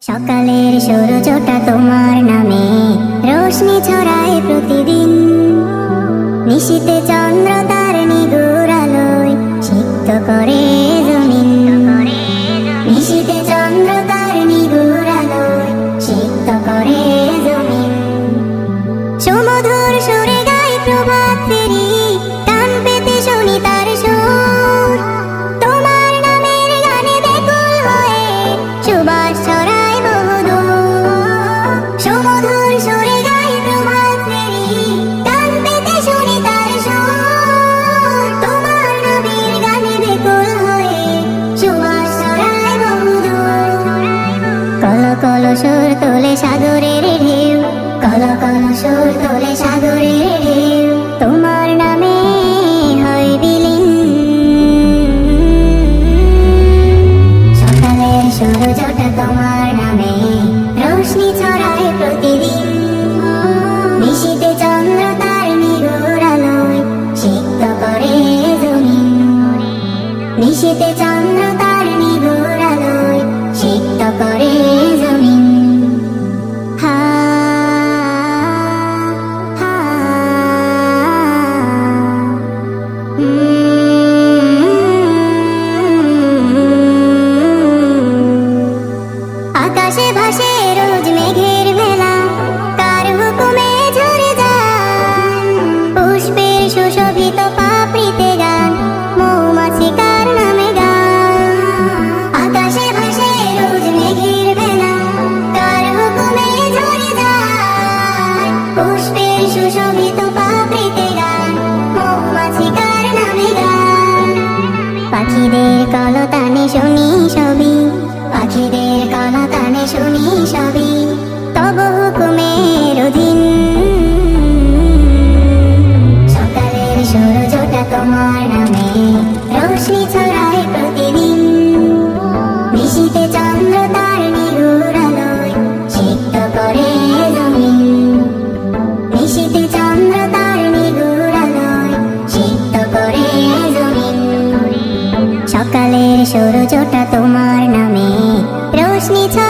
সকালের সূরজটা তোমার নামে রোশনি ছড়ায় প্রতিদিন। নিশীথে চন্দ্র তার নিগুড় আলোয় সিক্ত করে জমিন। নিশীথে চন্দ্র তার নিগুড় আলোয় সিক্ত করে জমিন। সুমধুর সুরে গায় প্রভাত ফেরি, কান পেতে শুনি তার সুর। তোমার নামের গানে বেকুল হয়ে সুবাস ছড়ায় বহুদূর। সুমধুর সুরে গায় প্রভাত ফেরি, কান পেতে শুনি তার সুর। তোমার নামের গানে বেকুল হয়ে সুবাস ছড়ায় বহুদূর। কল কল সুর তোলে সাগরের ঢেউ, কল কল সুর তোলে সাগরের ঢেউ। তোমার নামে হয় বিলীন। সকালের সূরজটা তোমার নামে রোশনি ছড়ায় প্রতিদিন। নিশীথে চন্দ্র তার নিগুড় আলোয় সিক্ত করে জমিন। নিশীথে চন্দ্র তার নিগুড় আলোয় সিক্ত করে জমিন। হা হা আকাশে ভাসে রোজ মেঘের ভেলা, কার হুকুমে ঝরে যায়। পুষ্পের সুশোভিত পাপড়িতে গান, মৌমাছি কার নামে গান। আকাশে ভাসে রোজ মেঘের ভেলা, কার হুকুমে ঝরে যায়। পুষ্পের সুশোভিত পাপড়িতে গান, মৌমাছি কার নামে গান। পাখিদের কলতানে শুনি সবই, পাখিদের কলতানে শুনি সবই তব হুকুমের অধীন। সকালের সূরজটা তোমার নামে রোশনি ছড়ায় প্রতিদিন। নিশীথে চন্দ্র তার নিগুড় আলোয় সিক্ত করে জমিন। নিশীথে চন্দ্র তার নিগুড় আলোয় সিক্ত করে জমিন। সকালের সূরজটা তোমার নামে রোশনি ছড়ায়